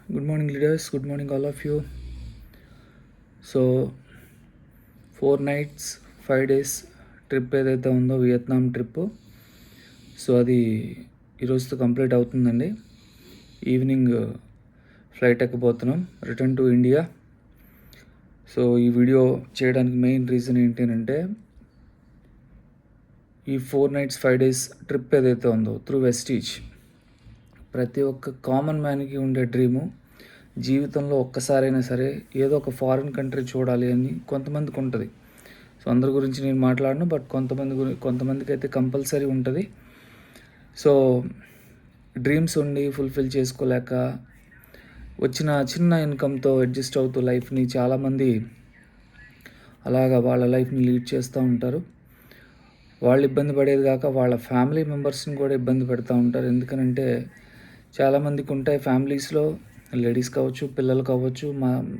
Good morning, leaders. Good morning, all of you. So, 4 nights, 5 days trip ఏదైతే ఉందో Vietnam trip, so అది ఈరోజుతో complete అవుతుందండి. Evening flight ఎక్కబోతున్నాం, రిటర్న్ టు ఇండియా. సో ఈ video చేయడానికి మెయిన్ రీజన్ ఏంటి అంటే, ఈ 4 nights, 5 days ట్రిప్ ఏదైతే ఉందో త్రూ వెస్టీజ్, ప్రతి ఒక్క కామన్ మ్యాన్కి ఉండే డ్రీము జీవితంలో ఒక్కసారైనా సరే ఏదో ఒక ఫారిన్ కంట్రీ చూడాలి అని కొంతమందికి ఉంటుంది. సో అందరి గురించి నేను మాట్లాడను, బట్ కొంతమందికి అయితే కంపల్సరీ ఉంటుంది. సో డ్రీమ్స్ ఉండి ఫుల్ఫిల్ చేసుకోలేక వచ్చిన చిన్న ఇన్కమ్తో అడ్జస్ట్ అవుతూ లైఫ్ని చాలామంది అలాగా వాళ్ళ లైఫ్ని లీడ్ చేస్తూ ఉంటారు. వాళ్ళు ఇబ్బంది పడేది కాక వాళ్ళ ఫ్యామిలీ మెంబర్స్ని కూడా ఇబ్బంది పెడతా ఉంటారు. ఎందుకనంటే చాలామందికి ఉంటాయి ఫ్యామిలీస్లో, లేడీస్ కావచ్చు, పిల్లలు కావచ్చు,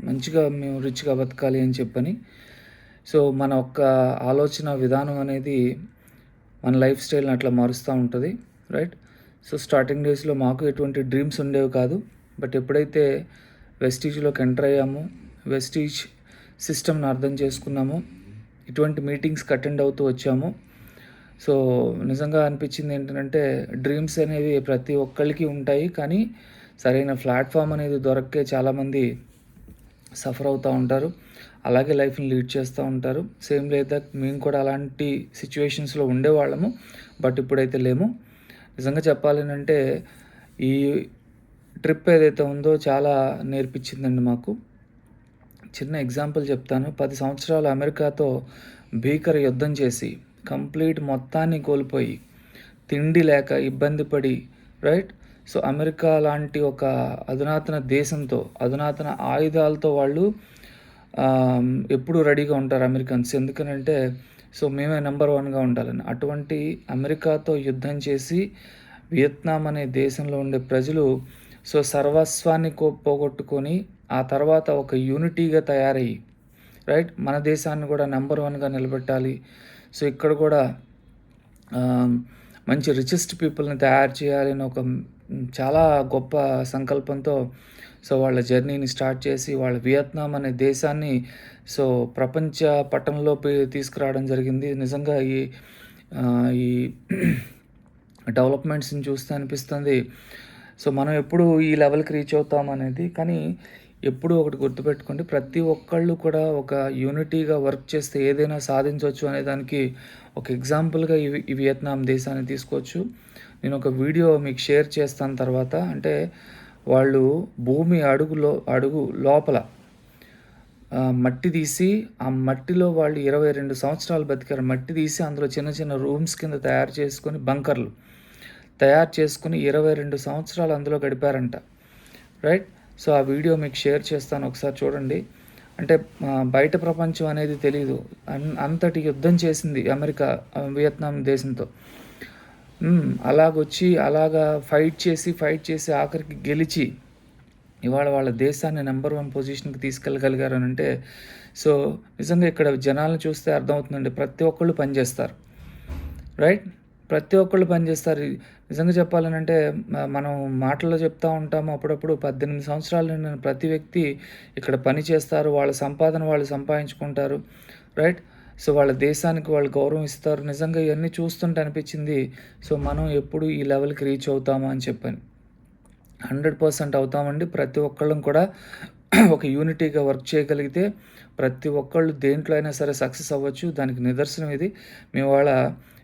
మంచిగా మేము రిచ్గా బతకాలి అని చెప్పని. సో మన ఒక్క ఆలోచన విధానం అనేది మన లైఫ్ స్టైల్ని అట్లా మారుస్తూ ఉంటుంది, రైట్? సో స్టార్టింగ్ డేస్లో మాకు ఎటువంటి డ్రీమ్స్ ఉండేవి కాదు. బట్ ఎప్పుడైతే వెస్టీజ్లోకి ఎంటర్ అయ్యామో, వెస్టీజ్ సిస్టమ్ని అర్థం చేసుకున్నామో, ఇటువంటి మీటింగ్స్కి అటెండ్ అవుతూ వచ్చాము. సో నిజంగా అనిపించింది ఏంటంటే, డ్రీమ్స్ అనేవి ప్రతి ఒక్కరికి ఉంటాయి, కానీ సరైన ప్లాట్ఫామ్ అనేది దొరక్కే చాలామంది సఫర్ అవుతూ ఉంటారు, అలాగే లైఫ్ని లీడ్ చేస్తూ ఉంటారు. సేమ్ లేదా మేము కూడా అలాంటి సిచ్యువేషన్స్లో ఉండేవాళ్ళము, బట్ ఇప్పుడైతే లేము. నిజంగా చెప్పాలి అంటే ఈ ట్రిప్ ఏదైతే ఉందో చాలా నేర్పించిందండి మాకు. చిన్న ఎగ్జాంపుల్ చెప్తాను. 10 సంవత్సరాలు అమెరికాతో భీకర యుద్ధం చేసి కంప్లీట్ మొత్తాన్ని కోల్పోయి, తిండి లేక ఇబ్బంది పడి, రైట్? సో అమెరికా లాంటి ఒక అధునాతన దేశంతో, అధునాతన ఆయుధాలతో వాళ్ళు ఎప్పుడు రెడీగా ఉంటారు అమెరికన్స్. ఎందుకనంటే సో మేమే నెంబర్ 1గా ఉండాలని. అటువంటి అమెరికాతో యుద్ధం చేసి వియత్నాం అనే దేశంలో ఉండే ప్రజలు సో సర్వస్వాన్ని పోగొట్టుకొని ఆ తర్వాత ఒక యూనిటీగా తయారయ్యి, రైట్, మన దేశాన్ని కూడా నెంబర్ 1గా నిలబెట్టాలి. సో ఇక్కడ కూడా మంచి రిచెస్ట్ పీపుల్ని తయారు చేయాలని ఒక చాలా గొప్ప సంకల్పంతో సో వాళ్ళ జర్నీని స్టార్ట్ చేసి వాళ్ళ వియత్నాం అనే దేశాన్ని సో ప్రపంచ పట్టణంలోకి తీసుకురావడం జరిగింది. నిజంగా ఈ డెవలప్మెంట్స్ని చూస్తే అనిపిస్తుంది సో మనం ఎప్పుడు ఈ లెవెల్కి రీచ్ అవుతాం అనేది. కానీ ఎప్పుడూ ఒకటి గుర్తుపెట్టుకోండి, ప్రతి ఒక్కళ్ళు కూడా ఒక యూనిటీగా వర్క్ చేస్తే ఏదైనా సాధించవచ్చు అనే దానికి ఒక ఎగ్జాంపుల్గా ఈ వియత్నాం దేశాన్ని తీసుకోవచ్చు. నేను ఒక వీడియో మీకు షేర్ చేస్తాను తర్వాత. అంటే వాళ్ళు భూమి అడుగు లోపల మట్టి తీసి, ఆ మట్టిలో వాళ్ళు 22 సంవత్సరాలు బతికారు. మట్టి తీసి అందులో చిన్న చిన్న రూమ్స్ కింద తయారు చేసుకొని, బంకర్లు తయారు చేసుకుని 22 సంవత్సరాలు అందులో గడిపారంట, రైట్? సో ఆ వీడియో మీకు షేర్ చేస్తాను, ఒకసారి చూడండి. అంటే బయట ప్రపంచం అనేది తెలీదు, అంతటి యుద్ధం చేసింది అమెరికా వియత్నాం దేశంతో. అలాగొచ్చి అలాగా ఫైట్ చేసి ఆఖరికి గెలిచి ఇవాళ వాళ్ళ దేశాన్ని నెంబర్ 1 పొజిషన్కి తీసుకెళ్ళగలిగారు అని అంటే సో నిజంగా ఇక్కడ జనాలను చూస్తే అర్థమవుతుందండి. ప్రతి ఒక్కళ్ళు పనిచేస్తారు, రైట్? ప్రతి ఒక్కళ్ళు పనిచేస్తారు. నిజంగా చెప్పాలనంటే మనం మాటల్లో చెప్తూ ఉంటాము అప్పుడప్పుడు, 18 సంవత్సరాల నిండిన ప్రతి వ్యక్తి ఇక్కడ పని చేస్తారు, వాళ్ళ సంపాదన వాళ్ళు సంపాదించుకుంటారు, రైట్? సో వాళ్ళ దేశానికి వాళ్ళు గౌరవం ఇస్తారు. నిజంగా ఇవన్నీ చూస్తుంటే అనిపించింది సో మనం ఎప్పుడు ఈ లెవెల్కి రీచ్ అవుతామా అని చెప్పని. 100% అవుతామండి. ప్రతి ఒక్కళ్ళం కూడా ఒక యూనిటీగా వర్క్ చేయగలిగితే ప్రతి ఒక్కళ్ళు దేంట్లో అయినా సరే సక్సెస్ అవ్వచ్చు. దానికి నిదర్శనం ఇది. మేము వాళ్ళ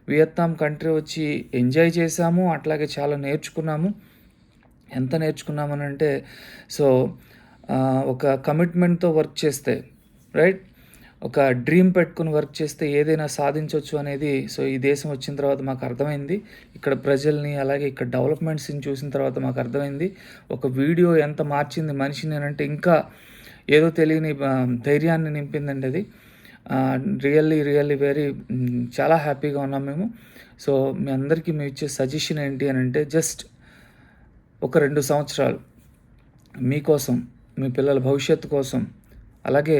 వియత్నాం కంట్రీ వచ్చి ఎంజాయ్ చేసాము, అట్లాగే చాలా నేర్చుకున్నాము. ఎంత నేర్చుకున్నామనంటే సో ఒక కమిట్మెంట్తో వర్క్ చేస్తే, రైట్, ఒక డ్రీమ్ పెట్టుకుని వర్క్ చేస్తే ఏదైనా సాధించవచ్చు అనేది సో ఈ దేశం వచ్చిన తర్వాత మాకు అర్థమైంది. ఇక్కడ ప్రజల్ని అలాగే ఇక్కడ డెవలప్మెంట్స్ని చూసిన తర్వాత మాకు అర్థమైంది. ఒక వీడియో ఎంత మార్చింది మనిషిని అంటే ఇంకా ఏదో తెలియని ధైర్యాన్ని నింపిందండి అది. రియల్లీ వెరీ చాలా హ్యాపీగా ఉన్నాం మేము. సో మీ అందరికీ మేము ఇచ్చే సజెషన్ ఏంటి అని అంటే, జస్ట్ ఒక 2 సంవత్సరాలు మీకోసం, మీ పిల్లల భవిష్యత్తు కోసం అలాగే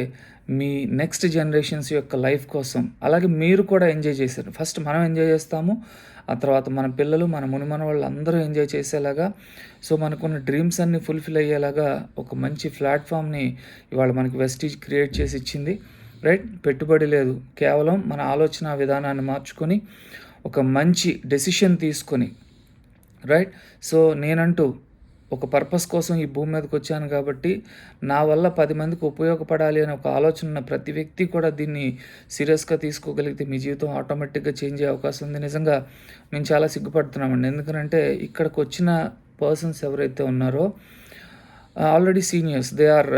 మీ నెక్స్ట్ జనరేషన్స్ యొక్క లైఫ్ కోసం, అలాగే మీరు కూడా ఎంజాయ్ చేశారు. ఫస్ట్ మనం ఎంజాయ్ చేస్తాము, ఆ తర్వాత మన పిల్లలు, మన మునిమన వాళ్ళు అందరూ ఎంజాయ్ చేసేలాగా, సో మనకున్న డ్రీమ్స్ అన్నీ ఫుల్ఫిల్ అయ్యేలాగా ఒక మంచి ప్లాట్ఫామ్ని ఇవాళ మనకి వెస్టీజ్ క్రియేట్ చేసి ఇచ్చింది. రైట్, పెట్టుబడి లేదు, కేవలం మన ఆలోచన విధానాన్ని మార్చుకొని ఒక మంచి డెసిషన్ తీసుకొని, రైట్. సో నేనంటూ ఒక పర్పస్ కోసం ఈ భూమి మీదకి వచ్చాను కాబట్టి నా వల్ల 10 మందికి ఉపయోగపడాలి అనే ఒక ఆలోచన ఉన్న ప్రతి వ్యక్తి కూడా దీన్ని సీరియస్గా తీసుకోగలిగితే మీ జీవితం ఆటోమేటిక్గా చేంజ్ అయ్యే అవకాశం ఉంది. నిజంగా మేము చాలా సిగ్గుపడుతున్నామండి. ఎందుకంటే ఇక్కడికి వచ్చిన పర్సన్స్ ఎవరైతే ఉన్నారో already seniors, they are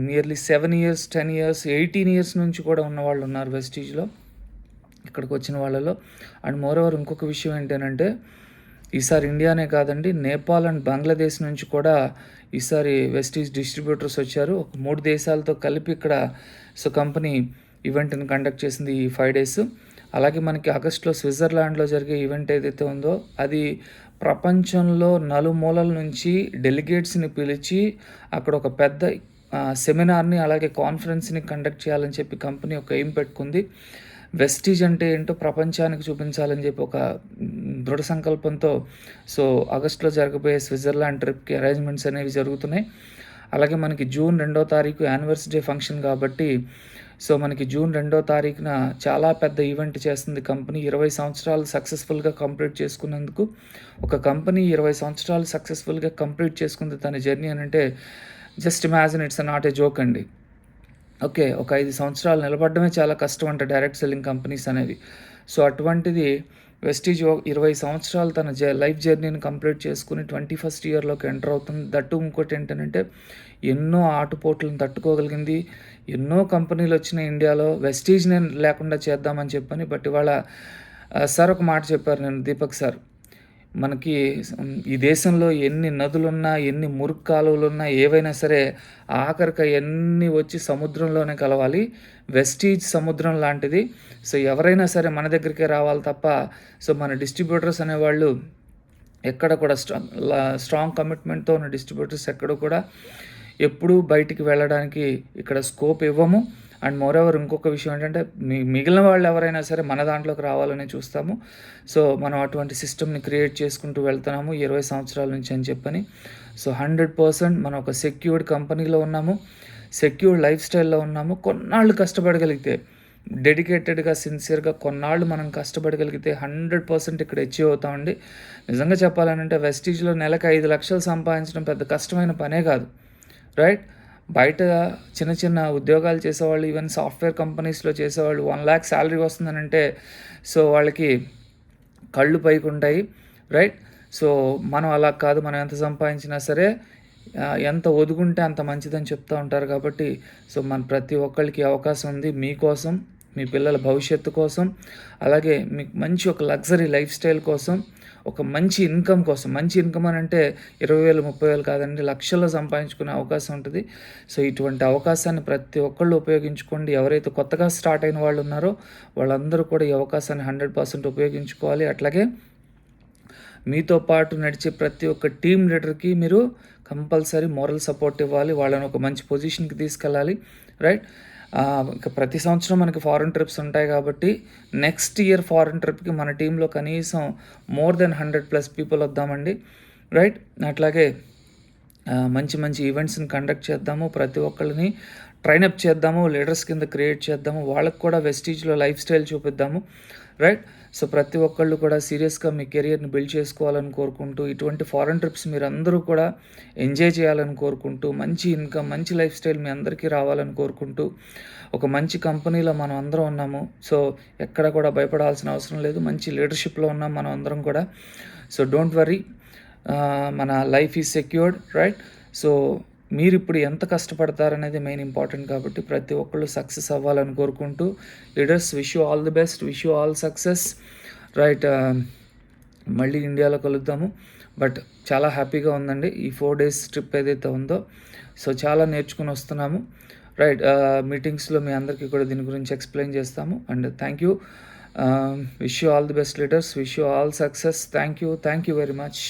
nearly 7 years, 10 years, 18 years నుంచి కూడా ఉన్న వాళ్ళు ఉన్నారు వెస్టీజ్లో ఇక్కడికి వచ్చిన వాళ్ళలో. అండ్ మోరోవర్ ఇంకొక విషయం ఏంటంటే ఈసారి ఇండియానే కాదండి, నేపాల్ అండ్ బంగ్లాదేశ్ నుంచి కూడా ఈసారి వెస్టీజ్ డిస్ట్రిబ్యూటర్స్ వచ్చారు. ఒక 3 దేశాలతో కలిపి ఇక్కడ సో కంపెనీ ఈవెంట్ని కండక్ట్ చేసింది ఈ 5 days. అలాగే మనకి ఆగస్టులో స్విట్జర్లాండ్లో జరిగే ఈవెంట్ ఏదైతే ఉందో అది ప్రపంచంలో నలుమూలల నుంచి డెలిగేట్స్ని పిలిచి అక్కడ ఒక పెద్ద సెమినార్ని అలాగే కాన్ఫరెన్స్ని కండక్ట్ చేయాలని చెప్పి కంపెనీ ఒక ఎయిమ్ పెట్టుకుంది. వెస్టీజ్ అంటే ఏంటో ప్రపంచానికి చూపించాలని చెప్పి ఒక దృఢ సంకల్పంతో సో ఆగస్టులో జరగబోయే స్విట్జర్లాండ్ ట్రిప్కి అరేంజ్మెంట్స్ అనేవి జరుగుతున్నాయి. అలాగే మనకి జూన్ 2వ తారీఖు యానివర్సరీ ఫంక్షన్ కాబట్టి సో మనకి జూన్ 2వ తారీఖున చాలా పెద్ద ఈవెంట్ చేస్తుంది కంపెనీ. 20 సంవత్సరాలు సక్సెస్ఫుల్గా కంప్లీట్ చేసుకున్నందుకు, ఒక కంపెనీ 20 సంవత్సరాలు సక్సెస్ఫుల్గా కంప్లీట్ చేసుకుంది తన జర్నీ అని అంటే just imagine, it's not a joke అండి. ఓకే, ఒక 5 సంవత్సరాలు నిలబడడమే చాలా కష్టం అంట డైరెక్ట్ సెల్లింగ్ కంపెనీస్ అనేవి. సో అటువంటిది వెస్టీజ్ 20 సంవత్సరాలు తన లైఫ్ జర్నీని కంప్లీట్ చేసుకుని 21st yearలోకి ఎంటర్ అవుతుంది. దట్టు ఇంకోటి ఏంటంటే ఎన్నో ఆటుపోట్లను తట్టుకోగలిగింది. ఎన్నో కంపెనీలు వచ్చిన ఇండియాలో వెస్టీజ్నే లేకుండా చేద్దామని చెప్పని. బట్ ఇవాళ సార్ ఒక మాట చెప్పారు, నేను దీపక్ సార్, మనకి ఈ దేశంలో ఎన్ని నదులున్నా, ఎన్ని మురుగు కాలువలున్నా, ఏవైనా సరే ఆఖరికి అవన్నీ వచ్చి సముద్రంలోనే కలవాలి. వెస్టీజ్ సముద్రం లాంటిది. సో ఎవరైనా సరే మన దగ్గరికే రావాలి తప్ప సో మన డిస్ట్రిబ్యూటర్స్ అనేవాళ్ళు ఎక్కడ కూడా స్ట్రాంగ్ కమిట్మెంట్తో ఉన్న డిస్ట్రిబ్యూటర్స్ ఎక్కడ కూడా ఎప్పుడూ బయటికి వెళ్ళడానికి ఇక్కడ స్కోప్ ఇవ్వము. అండ్ మోరోవర్ ఇంకొక విషయం ఏంటంటే మిగిలిన వాళ్ళు ఎవరైనా సరే మన దాంట్లోకి రావాలని చూస్తాము. సో మనం అటువంటి సిస్టమ్ని క్రియేట్ చేసుకుంటూ వెళ్తున్నాము 20 సంవత్సరాల నుంచి అని చెప్పని. సో 100% మనం ఒక సెక్యూర్డ్ కంపెనీలో ఉన్నాము, సెక్యూర్డ్ లైఫ్ స్టైల్లో ఉన్నాము. కొన్నాళ్ళు కష్టపడగలిగితే, డెడికేటెడ్గా సిన్సియర్గా కొన్నాళ్ళు మనం కష్టపడగలిగితే 100% ఇక్కడ అచీవ్ అవుతామండి. నిజంగా చెప్పాలంటే వెస్టీజ్లో నెలకు 5 లక్షలు సంపాదించడం పెద్ద కష్టమైన పనే కాదు, రైట్. బయట చిన్న చిన్న ఉద్యోగాలు చేసేవాళ్ళు, ఈవెన్ సాఫ్ట్వేర్ కంపెనీస్లో చేసేవాళ్ళు 1 lakh శాలరీ వస్తుందనంటే సో వాళ్ళకి కళ్ళు పైకి ఉంటాయి, రైట్. సో మనం అలా కాదు, మనం ఎంత సంపాదించినా సరే ఎంత ఒదుగుంటే అంత మంచిదని చెప్తూ ఉంటారు. కాబట్టి సో మన ప్రతి ఒక్కరికి అవకాశం ఉంది, మీకోసం, మీ పిల్లల భవిష్యత్తు కోసం, అలాగే మీకు మంచి ఒక లగ్జరీ లైఫ్ స్టైల్ కోసం, ఒక మంచి ఇన్కమ్ కోసం. మంచి ఇన్కమ్ అని అంటే 20,000 30,000 కాదండి, లక్షల్లో సంపాదించుకునే అవకాశం ఉంటుంది. సో ఇటువంటి అవకాశాన్ని ప్రతి ఒక్కళ్ళు ఉపయోగించుకోండి. ఎవరైతే కొత్తగా స్టార్ట్ అయిన వాళ్ళు ఉన్నారో వాళ్ళందరూ కూడా ఈ అవకాశాన్ని 100% ఉపయోగించుకోవాలి. అట్లాగే మీతో పాటు నడిచే ప్రతి ఒక్క టీమ్ లీడర్కి మీరు కంపల్సరీ మోరల్ సపోర్ట్ ఇవ్వాలి, వాళ్ళని ఒక మంచి పొజిషన్కి తీసుకెళ్ళాలి, రైట్. ఇక ప్రతి సంవత్సరం మనకి ఫారెన్ ట్రిప్స్ ఉంటాయి కాబట్టి నెక్స్ట్ ఇయర్ ఫారెన్ ట్రిప్కి మన టీంలో కనీసం more than 100+ పీపుల్ వద్దామండి, రైట్. అట్లాగే మంచి మంచి ఈవెంట్స్ని కండక్ట్ చేద్దాము, ప్రతి ఒక్కరిని ట్రైనప్ చేద్దాము, లీడర్స్ కింద క్రియేట్ చేద్దాము, వాళ్ళకు కూడా వెస్టీజ్లో లైఫ్ స్టైల్ చూపిద్దాము, రైట్. సో ప్రతి ఒక్కళ్ళు కూడా సీరియస్గా మీ కెరియర్ని బిల్డ్ చేసుకోవాలని కోరుకుంటూ, ఇటువంటి ఫారెన్ ట్రిప్స్ మీరు అందరూ కూడా ఎంజాయ్ చేయాలని కోరుకుంటూ, మంచి ఇన్కమ్, మంచి లైఫ్ స్టైల్ మీ అందరికీ రావాలని కోరుకుంటూ, ఒక మంచి కంపెనీలో మనం అందరం ఉన్నాము. సో ఎక్కడ కూడా భయపడాల్సిన అవసరం లేదు, మంచి లీడర్షిప్లో ఉన్నాం మనం అందరం కూడా. సో డోంట్ వరీ, మన life is secured, right. So మీరు ఇప్పుడు ఎంత కష్టపడతారనేది మెయిన్ ఇంపార్టెంట్ కాబట్టి ప్రతి ఒక్కళ్ళు సక్సెస్ అవ్వాలని కోరుకుంటూ, leaders wish you all the best, wish you all success, right. మళ్ళీ ఇండియాలో కలుద్దాము. బట్ చాలా హ్యాపీగా ఉందండి ఈ 4 days ట్రిప్ ఏదైతే ఉందో. సో చాలా నేర్చుకుని వస్తున్నాము, రైట్. మీటింగ్స్లో మీ అందరికీ కూడా దీని గురించి ఎక్స్ప్లెయిన్ చేస్తాము. And thank you, wish you all the best leaders, wish you all success. Thank you very much.